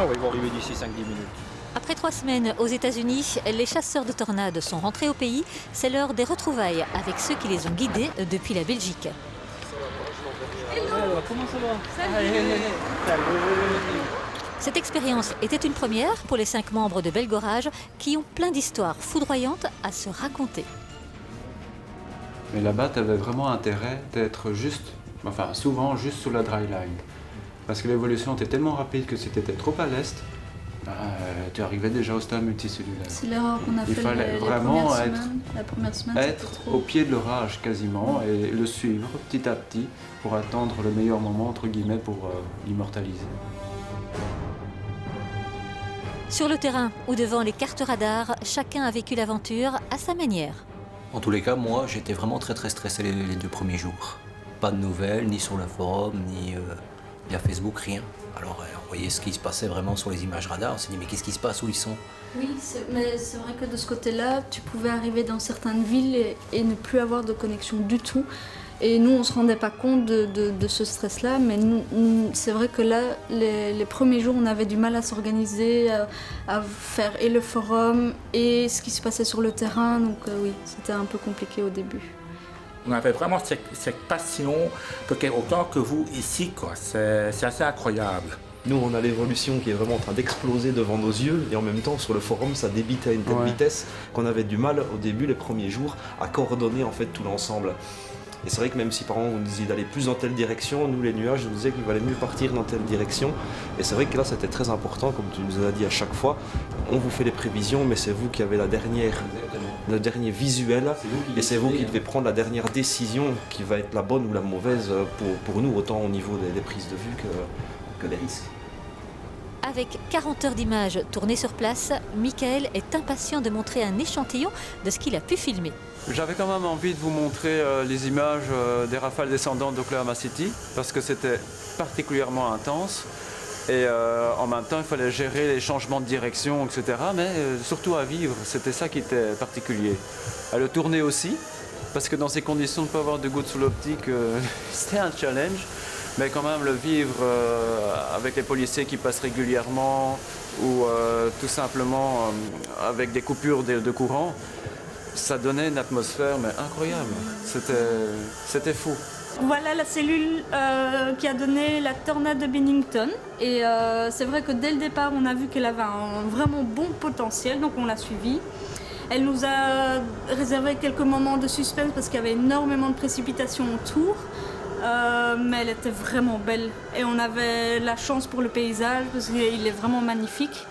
Ah oui, ils vont arriver d'ici 5-10 minutes. Après 3 semaines aux États-Unis, les chasseurs de tornades sont rentrés au pays. C'est l'heure des retrouvailles avec ceux qui les ont guidés depuis la Belgique. Hello, comment ça va? Salut. Cette expérience était une première pour les 5 membres de Belgorage qui ont plein d'histoires foudroyantes à se raconter. Mais là-bas, tu avais vraiment intérêt d'être souvent juste sous la dry line. Parce que l'évolution était tellement rapide que si tu étais trop à l'est, tu arrivais déjà au stade multicellulaire. C'est l'erreur qu'on a fait. Il fallait vraiment la première semaine, être au pied de l'orage quasiment et le suivre petit à petit pour attendre le meilleur moment entre guillemets pour l'immortaliser. Sur le terrain ou devant les cartes radars, chacun a vécu l'aventure à sa manière. En tous les cas, moi, j'étais vraiment très stressé les 2 premiers jours. Pas de nouvelles, ni sur le forum, ni via Facebook, rien. Alors, on voyait ce qui se passait vraiment sur les images radars. On s'est dit, mais qu'est-ce qui se passe, où ils sont? Oui, mais c'est vrai que de ce côté-là, tu pouvais arriver dans certaines villes et ne plus avoir de connexion du tout. Et nous, on ne se rendait pas compte de ce stress-là, mais c'est vrai que là, les premiers jours, on avait du mal à s'organiser, à faire et le forum et ce qui se passait sur le terrain. Donc oui, c'était un peu compliqué au début. On avait vraiment cette passion, peut-être autant que vous ici, quoi. C'est assez incroyable. Nous, on a l'évolution qui est vraiment en train d'exploser devant nos yeux et en même temps, sur le forum, ça débite à une telle vitesse qu'on avait du mal au début, les premiers jours, à coordonner en fait tout l'ensemble. Et c'est vrai que même si par exemple on nous disait d'aller plus dans telle direction, nous les nuages nous disaient qu'il valait mieux partir dans telle direction. Et c'est vrai que là c'était très important, comme tu nous as dit à chaque fois, on vous fait les prévisions, mais c'est vous qui avez le dernier visuel et c'est vous qui devez prendre la dernière décision qui va être la bonne ou la mauvaise pour nous, autant au niveau des prises de vue que des risques. Avec 40 heures d'images tournées sur place, Michael est impatient de montrer un échantillon de ce qu'il a pu filmer. J'avais quand même envie de vous montrer les images des rafales descendantes d'Oklahoma City parce que c'était particulièrement intense et en même temps il fallait gérer les changements de direction, etc. Mais surtout à vivre, c'était ça qui était particulier. À le tourner aussi, parce que dans ces conditions de ne pas avoir de gouttes sous l'optique, c'était un challenge. Mais quand même le vivre avec les policiers qui passent régulièrement ou tout simplement avec des coupures de courant, ça donnait une atmosphère mais incroyable. C'était fou. Voilà la cellule qui a donné la tornade de Bennington. Et c'est vrai que dès le départ, on a vu qu'elle avait un vraiment bon potentiel, donc on l'a suivie. Elle nous a réservé quelques moments de suspense parce qu'il y avait énormément de précipitations autour. Mais elle était vraiment belle et on avait la chance pour le paysage parce qu'il est vraiment magnifique.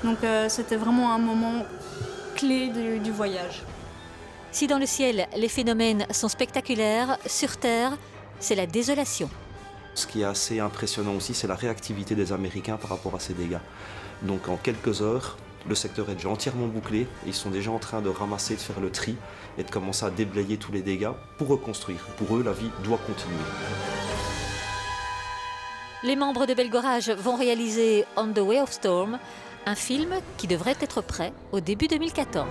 Donc c'était vraiment un moment clé du voyage. Si dans le ciel, les phénomènes sont spectaculaires, sur Terre, c'est la désolation. Ce qui est assez impressionnant aussi, c'est la réactivité des Américains par rapport à ces dégâts. Donc en quelques heures, le secteur est déjà entièrement bouclé. Ils sont déjà en train de ramasser, de faire le tri et de commencer à déblayer tous les dégâts pour reconstruire. Pour eux, la vie doit continuer. Les membres de Belgorage vont réaliser On the Way of Storm, un film qui devrait être prêt au début 2014.